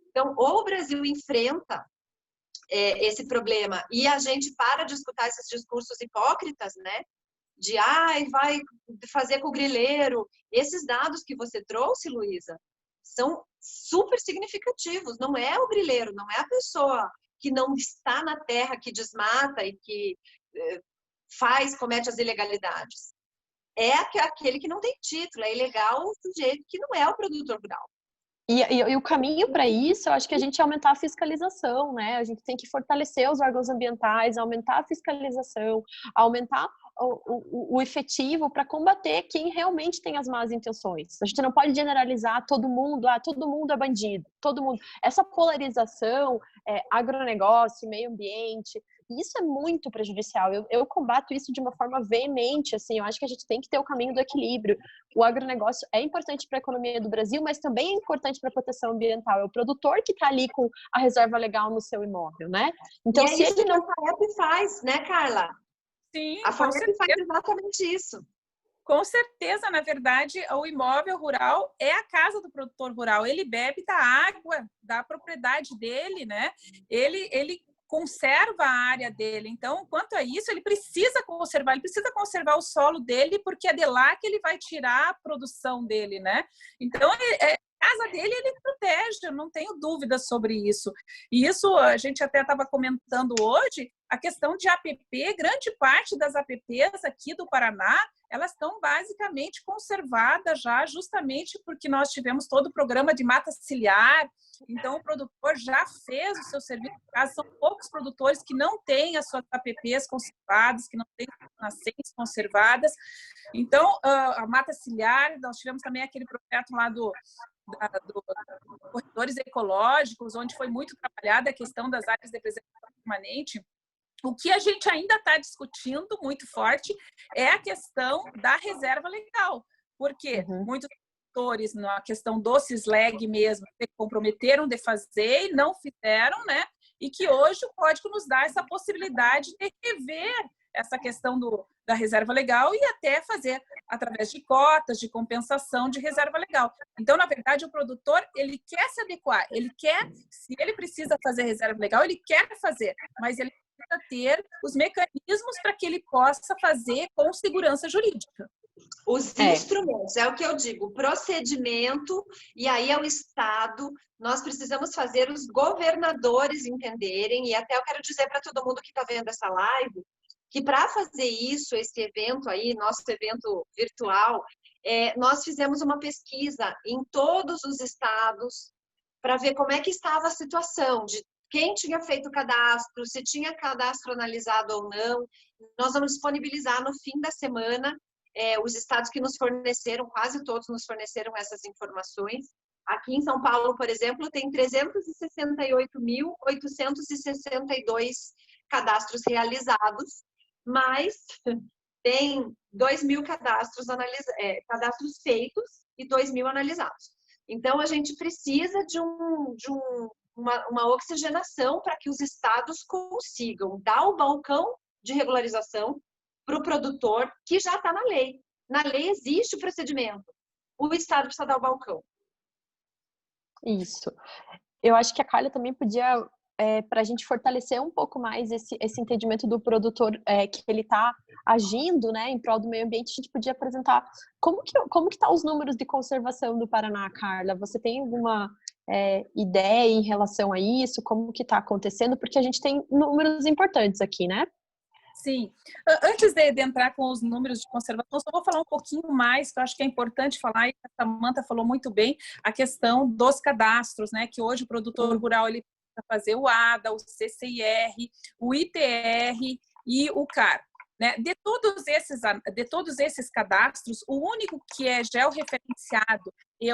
Então, ou o Brasil enfrenta esse problema e a gente para de escutar esses discursos hipócritas, né? De, vai fazer com o grileiro. Esses dados que você trouxe, Luísa, são super significativos. Não é o grileiro, não é a pessoa que não está na terra, que desmata e que comete as ilegalidades. É aquele que não tem título, é ilegal o sujeito que não é o produtor rural. E o caminho para isso, eu acho que a gente aumentar a fiscalização, né? A gente tem que fortalecer os órgãos ambientais, aumentar a fiscalização, aumentar o efetivo para combater quem realmente tem as más intenções. A gente não pode generalizar todo mundo é bandido, todo mundo. Essa polarização, agronegócio, meio ambiente, isso é muito prejudicial. Eu combato isso de uma forma veemente, assim, eu acho que a gente tem que ter o caminho do equilíbrio. O agronegócio é importante para a economia do Brasil, mas também é importante para a proteção ambiental. É o produtor que está ali com a reserva legal no seu imóvel, né? Então, se ele não... a FAEP faz, né, Carla? Sim, a FAEP faz exatamente isso. Com certeza, na verdade, o imóvel rural é a casa do produtor rural. Ele bebe da água, da propriedade dele, né? Ele conserva a área dele. Então, quanto a isso, ele precisa conservar o solo dele, porque é de lá que ele vai tirar a produção dele, né? Então, a casa dele ele protege, eu não tenho dúvida sobre isso. E isso a gente até estava comentando hoje, a questão de APP, grande parte das APPs aqui do Paraná, elas estão basicamente conservadas já, justamente porque nós tivemos todo o programa de mata ciliar, então o produtor já fez o seu serviço de casa, são poucos produtores que não têm as suas APPs conservadas, que não têm as nascentes conservadas. Então, a mata ciliar, nós tivemos também aquele projeto lá do corredores ecológicos, onde foi muito trabalhada a questão das áreas de preservação permanente. O que a gente ainda está discutindo muito forte é a questão da reserva legal, porque muitos produtores, na questão do CISLEG mesmo, se comprometeram de fazer e não fizeram, né? E que hoje o Código nos dá essa possibilidade de rever essa questão da reserva legal e até fazer através de cotas, de compensação de reserva legal. Então, na verdade, o produtor, ele quer se adequar, ele quer, se ele precisa fazer reserva legal, ele quer fazer, mas ele precisa ter os mecanismos para que ele possa fazer com segurança jurídica. Os instrumentos, é o que eu digo, procedimento, e aí é o Estado, nós precisamos fazer os governadores entenderem, e até eu quero dizer para todo mundo que está vendo essa live, que para fazer isso, esse evento aí, nosso evento virtual, nós fizemos uma pesquisa em todos os estados para ver como é que estava a situação de quem tinha feito o cadastro, se tinha cadastro analisado ou não. Nós vamos disponibilizar no fim da semana os estados que nos forneceram, quase todos nos forneceram essas informações. Aqui em São Paulo, por exemplo, tem 368.862 cadastros realizados, mas tem 2.000 cadastros feitos e 2.000 analisados. Então, a gente precisa de uma oxigenação para que os estados consigam dar o balcão de regularização para o produtor, que já está na lei. Na lei existe o procedimento. O estado precisa dar o balcão. Isso. Eu acho que a Carla também podia, para a gente fortalecer um pouco mais esse entendimento do produtor, que ele está agindo, né, em prol do meio ambiente, a gente podia apresentar como que tá os números de conservação do Paraná, Carla? Você tem alguma ideia em relação a isso? Como que está acontecendo? Porque a gente tem números importantes aqui, né? Sim. Antes de entrar com os números de conservação, só vou falar um pouquinho mais, que eu acho que é importante falar, e a Samanta falou muito bem, a questão dos cadastros, né? Que hoje o produtor rural ele precisa fazer o ADA, o CCIR, o ITR e o CAR. Né? De todos esses cadastros, o único que é georreferenciado e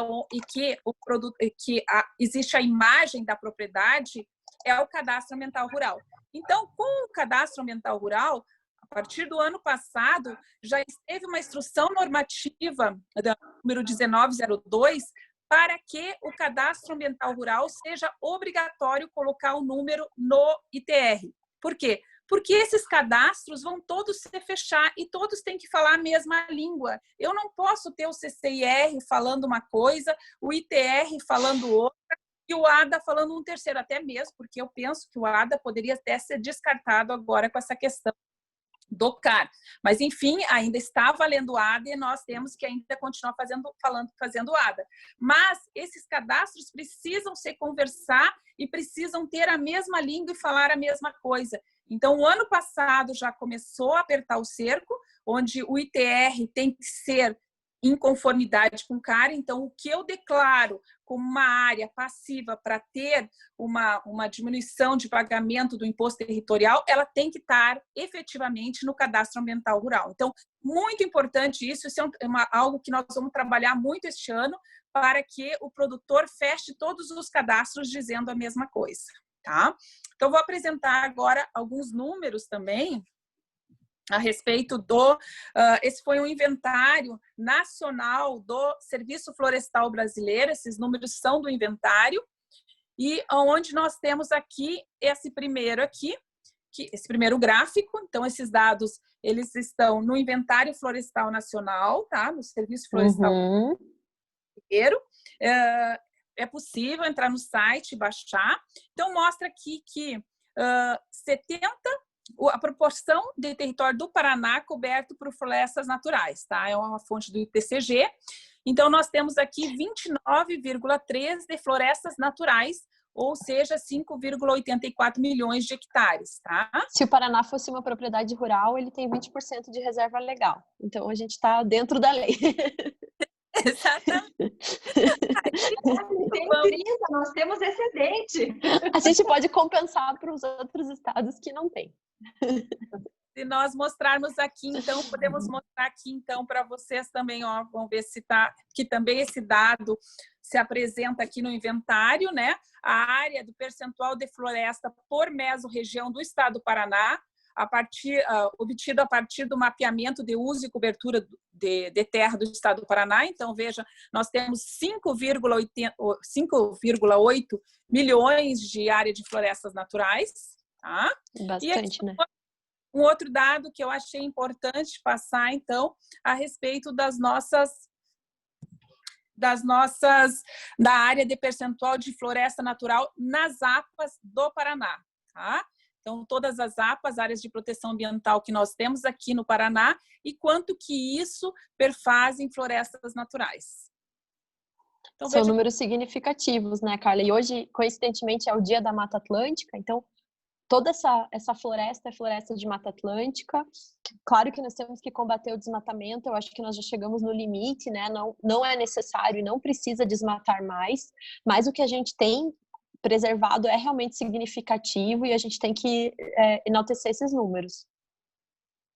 que existe a imagem da propriedade é o cadastro ambiental rural. Então, com o cadastro ambiental rural, a partir do ano passado, já esteve uma instrução normativa, número 1902, para que o cadastro ambiental rural seja obrigatório colocar o número no ITR. Por quê? Porque esses cadastros vão todos se fechar e todos têm que falar a mesma língua. Eu não posso ter o CCIR falando uma coisa, o ITR falando outra, e o ADA falando um terceiro, até mesmo, porque eu penso que o ADA poderia até ser descartado agora com essa questão do CAR. Mas, enfim, ainda está valendo o ADA e nós temos que ainda continuar fazendo ADA. Mas esses cadastros precisam se conversar e precisam ter a mesma língua e falar a mesma coisa. Então, o ano passado já começou a apertar o cerco, onde o ITR tem que ser em conformidade com o CAR. Então, o que eu declaro como uma área passiva para ter uma diminuição de pagamento do imposto territorial, ela tem que estar efetivamente no cadastro ambiental rural. Então, muito importante isso é algo que nós vamos trabalhar muito este ano para que o produtor feche todos os cadastros dizendo a mesma coisa, tá? Então, vou apresentar agora alguns números também a respeito do... esse foi um inventário nacional do Serviço Florestal Brasileiro, esses números são do inventário, e onde nós temos aqui esse primeiro gráfico. Então, esses dados, eles estão no Inventário Florestal Nacional, tá? No Serviço Florestal Brasileiro. É possível entrar no site e baixar. Então, mostra aqui que a proporção de território do Paraná coberto por florestas naturais, tá? É uma fonte do IPCG. Então, nós temos aqui 29,3 de florestas naturais, ou seja, 5,84 milhões de hectares, tá? Se o Paraná fosse uma propriedade rural, ele tem 20% de reserva legal. Então, a gente está dentro da lei. Exatamente. Tem 30, nós temos excedente. A gente pode compensar para os outros estados que não têm. Se nós mostrarmos aqui, então, podemos mostrar aqui, então, para vocês também, ó, vamos ver se tá, que também esse dado se apresenta aqui no inventário, né? A área do percentual de floresta por mesorregião do estado do Paraná, obtido a partir do mapeamento de uso e cobertura de terra do estado do Paraná. Então, veja, nós temos 5,8 milhões de área de florestas naturais, tá? Bastante, né? Um outro dado que eu achei importante passar, então, a respeito da área de percentual de floresta natural nas APAs do Paraná, tá? Então, todas as APAs, áreas de proteção ambiental que nós temos aqui no Paraná, e quanto que isso perfaz em florestas naturais. Então, são números significativos, né, Carla? E hoje, coincidentemente, é o Dia da Mata Atlântica, então toda essa floresta é floresta de Mata Atlântica. Claro que nós temos que combater o desmatamento, eu acho que nós já chegamos no limite, né? Não é necessário, não precisa desmatar mais, mas o que a gente tem preservado é realmente significativo e a gente tem que enaltecer esses números.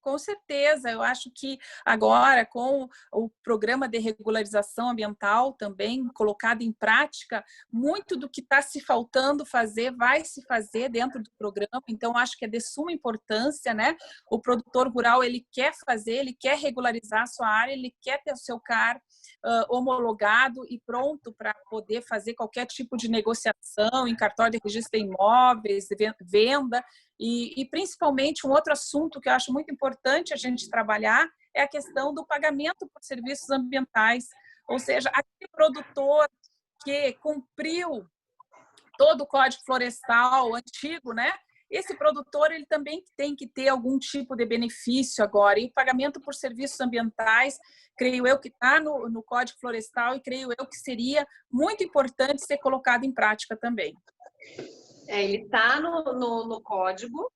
Com certeza, eu acho que agora com o programa de regularização ambiental também colocado em prática, muito do que está se faltando fazer vai se fazer dentro do programa, então acho que é de suma importância, né? O produtor rural, ele quer fazer, ele quer regularizar a sua área, ele quer ter o seu CAR homologado e pronto para poder fazer qualquer tipo de negociação em cartório de registro de imóveis, venda. E principalmente um outro assunto que eu acho muito importante a gente trabalhar é a questão do pagamento por serviços ambientais. Ou seja, aquele produtor que cumpriu todo o Código Florestal antigo, né? Esse produtor, ele também tem que ter algum tipo de benefício agora. E o pagamento por serviços ambientais, creio eu que está no Código Florestal e creio eu que seria muito importante ser colocado em prática também. Ele está no código,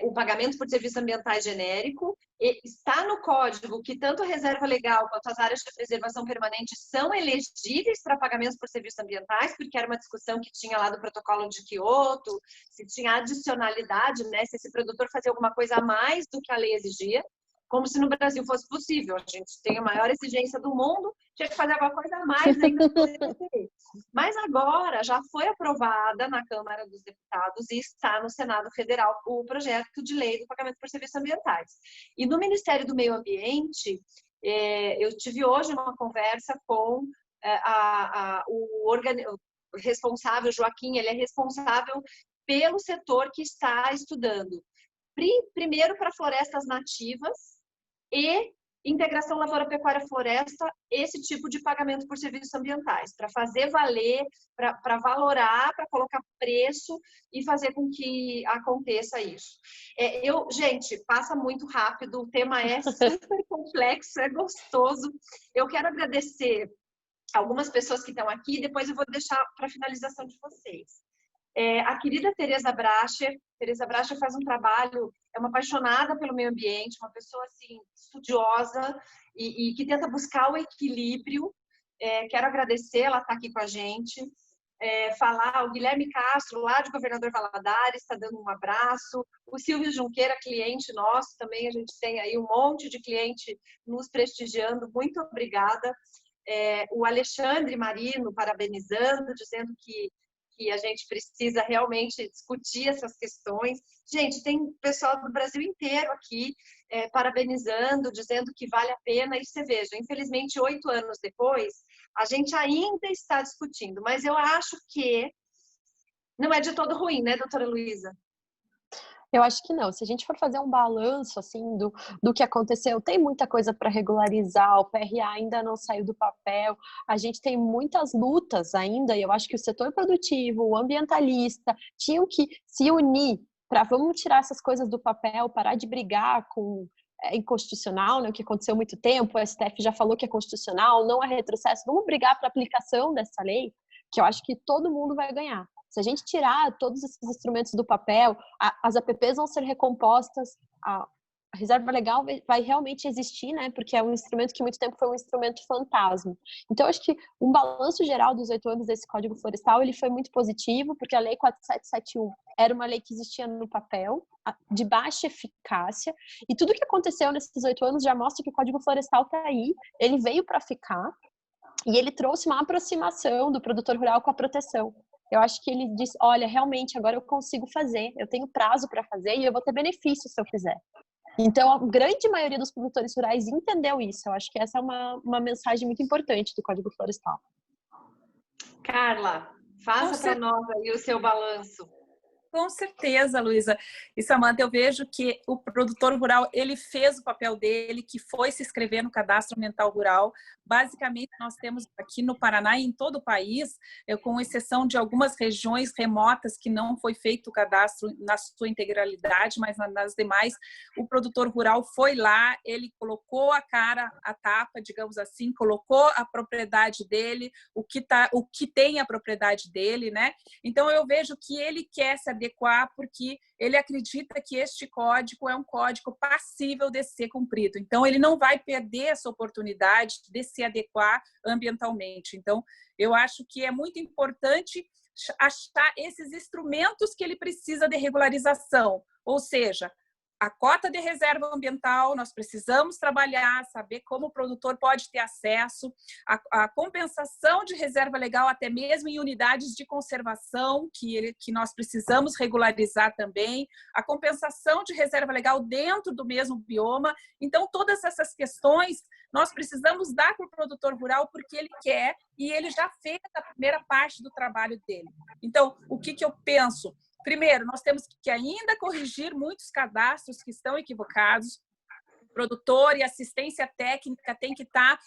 o pagamento por serviço ambiental genérico, está no código que tanto a reserva legal quanto as áreas de preservação permanente são elegíveis para pagamentos por serviços ambientais, porque era uma discussão que tinha lá do protocolo de Quioto, se tinha adicionalidade, né, se esse produtor fazia alguma coisa a mais do que a lei exigia, como se no Brasil fosse possível. A gente tem a maior exigência do mundo, tinha que fazer alguma coisa a mais ainda. Mas agora já foi aprovada na Câmara dos Deputados e está no Senado Federal o projeto de lei do pagamento por serviços ambientais. E no Ministério do Meio Ambiente, eu tive hoje uma conversa com o responsável, Joaquim, ele é responsável pelo setor que está estudando. Primeiro para florestas nativas e integração lavoura-pecuária-floresta, esse tipo de pagamento por serviços ambientais, para fazer valer, para valorar, para colocar preço e fazer com que aconteça isso. Gente, passa muito rápido, o tema é super complexo, é gostoso. Eu quero agradecer algumas pessoas que estão aqui, depois eu vou deixar para a finalização de vocês. A querida Tereza Bracher faz um trabalho, é uma apaixonada pelo meio ambiente, uma pessoa assim, estudiosa e que tenta buscar o equilíbrio. Quero agradecer, ela está aqui com a gente. Falar o Guilherme Castro, lá de Governador Valadares, está dando um abraço. O Silvio Junqueira, cliente nosso, também a gente tem aí um monte de cliente nos prestigiando, muito obrigada. O Alexandre Marino parabenizando, dizendo que a gente precisa realmente discutir essas questões. Gente, tem pessoal do Brasil inteiro aqui parabenizando, dizendo que vale a pena. E você veja, infelizmente, 8 anos depois, a gente ainda está discutindo. Mas eu acho que não é de todo ruim, né, doutora Luísa? Eu acho que não. Se a gente for fazer um balanço assim do que aconteceu, tem muita coisa para regularizar, o PRA ainda não saiu do papel, a gente tem muitas lutas ainda, e eu acho que o setor produtivo, o ambientalista, tinham que se unir para vamos tirar essas coisas do papel, parar de brigar com inconstitucional, né, o que aconteceu há muito tempo, o STF já falou que é constitucional, não é retrocesso, vamos brigar para a aplicação dessa lei, que eu acho que todo mundo vai ganhar. Se a gente tirar todos esses instrumentos do papel, as APPs vão ser recompostas, a reserva legal vai realmente existir, né? Porque é um instrumento que muito tempo foi um instrumento fantasma. Então, acho que um balanço geral dos 8 anos desse Código Florestal, ele foi muito positivo, porque a Lei 4771 era uma lei que existia no papel, de baixa eficácia, e tudo que aconteceu nesses 8 anos já mostra que o Código Florestal está aí, ele veio para ficar, e ele trouxe uma aproximação do produtor rural com a proteção. Eu acho que ele disse, olha, realmente, agora eu consigo fazer, eu tenho prazo para fazer e eu vou ter benefício se eu fizer. Então, a grande maioria dos produtores rurais entendeu isso. Eu acho que essa é uma mensagem muito importante do Código Florestal. Carla, faça para nós aí o seu balanço. Com certeza, Luísa. E Samanta, eu vejo que o produtor rural, ele fez o papel dele, que foi se inscrever no Cadastro Ambiental Rural. Basicamente, nós temos aqui no Paraná e em todo o país, com exceção de algumas regiões remotas que não foi feito o cadastro na sua integralidade, mas nas demais, o produtor rural foi lá, ele colocou a cara, a tapa, digamos assim, colocou a propriedade dele, o que tem a propriedade dele, né? Então, eu vejo que ele quer se adequar porque ele acredita que este código é um código passível de ser cumprido. Então, ele não vai perder essa oportunidade de se adequar ambientalmente. Então, eu acho que é muito importante achar esses instrumentos que ele precisa de regularização, ou seja, a cota de reserva ambiental, nós precisamos trabalhar, saber como o produtor pode ter acesso, a compensação de reserva legal, até mesmo em unidades de conservação, que nós precisamos regularizar também, a compensação de reserva legal dentro do mesmo bioma. Então, todas essas questões nós precisamos dar para o produtor rural porque ele quer e ele já fez a primeira parte do trabalho dele. Então, o que eu penso? Primeiro, nós temos que ainda corrigir muitos cadastros que estão equivocados. O produtor e assistência técnica tem que estar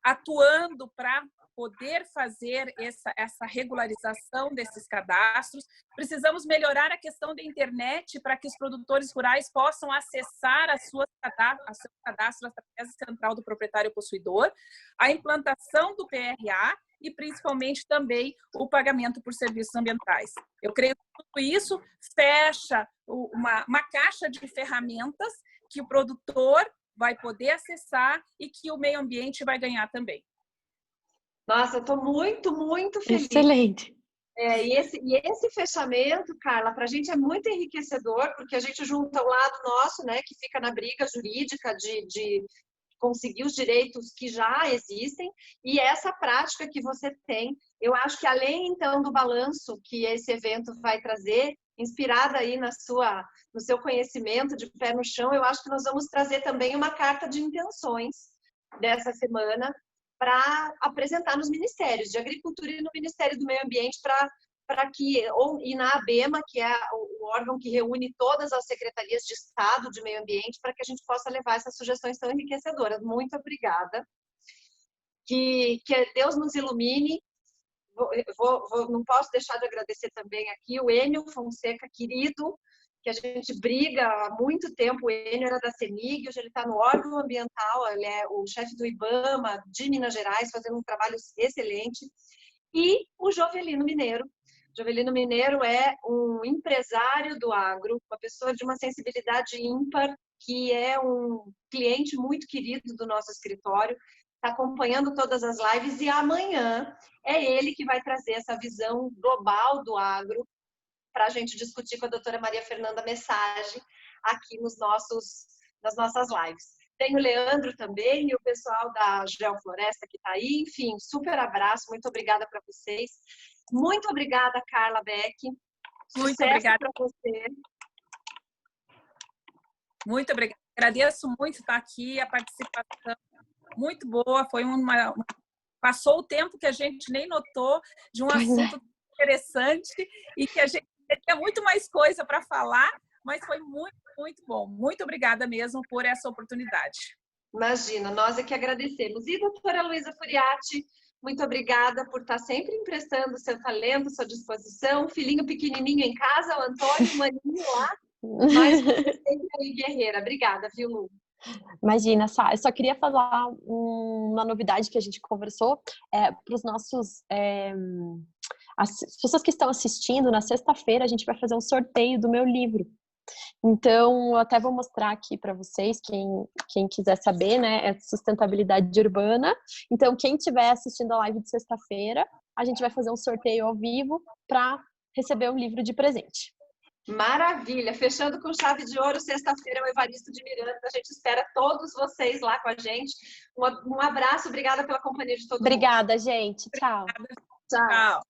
atuando para poder fazer essa regularização desses cadastros. Precisamos melhorar a questão da internet para que os produtores rurais possam acessar a seu cadastro através da central do proprietário possuidor, a implantação do PRA e principalmente também o pagamento por serviços ambientais. Eu creio que tudo isso fecha uma caixa de ferramentas que o produtor vai poder acessar e que o meio ambiente vai ganhar também. Nossa, eu estou muito, muito feliz. Excelente. E esse fechamento, Carla, para a gente é muito enriquecedor, porque a gente junta o lado nosso, né, que fica na briga jurídica de conseguir os direitos que já existem, e essa prática que você tem. Eu acho que além, então, do balanço que esse evento vai trazer, inspirada aí no seu conhecimento de pé no chão, eu acho que nós vamos trazer também uma carta de intenções dessa semana para apresentar nos ministérios de Agricultura e no Ministério do Meio Ambiente para e na ABEMA, que é o órgão que reúne todas as secretarias de Estado de Meio Ambiente, para que a gente possa levar essas sugestões tão enriquecedoras. Muito obrigada. Que Deus nos ilumine. Não posso deixar de agradecer também aqui o Enio Fonseca, querido, que a gente briga há muito tempo. O Enio era da CEMIG, hoje ele está no órgão ambiental, ele é o chefe do IBAMA de Minas Gerais, fazendo um trabalho excelente. E o Jovelino Mineiro. Jovelino Mineiro é um empresário do agro, uma pessoa de uma sensibilidade ímpar, que é um cliente muito querido do nosso escritório, está acompanhando todas as lives, e amanhã é ele que vai trazer essa visão global do agro para a gente discutir com a doutora Maria Fernanda Message aqui nas nossas lives. Tem o Leandro também e o pessoal da Geofloresta que está aí. Enfim, super abraço, muito obrigada para vocês. Muito obrigada, Carla Beck. Muito obrigada para você. Muito obrigada. Agradeço muito estar aqui, a participação muito boa. Foi passou o tempo que a gente nem notou de um assunto interessante e que a gente tinha muito mais coisa para falar, mas foi muito, muito bom. Muito obrigada mesmo por essa oportunidade. Imagina, nós é que agradecemos. E doutora Luísa Furiati, muito obrigada por estar sempre emprestando seu talento, sua disposição. Filhinho pequenininho em casa, o Antônio, o maninho lá. Mas você sempre aí, guerreira. Obrigada, viu, Lu? Imagina, Sá, eu só queria falar uma novidade que a gente conversou para os nossos... as pessoas que estão assistindo, na sexta-feira a gente vai fazer um sorteio do meu livro. Então, eu até vou mostrar aqui para vocês, quem quiser saber, né? É sustentabilidade urbana. Então, quem estiver assistindo a live de sexta-feira, a gente vai fazer um sorteio ao vivo para receber um livro de presente. Maravilha! Fechando com chave de ouro, sexta-feira, o Evaristo de Miranda. A gente espera todos vocês lá com a gente. Um abraço, obrigada pela companhia de todo mundo. Obrigada, gente. Tchau. Tchau.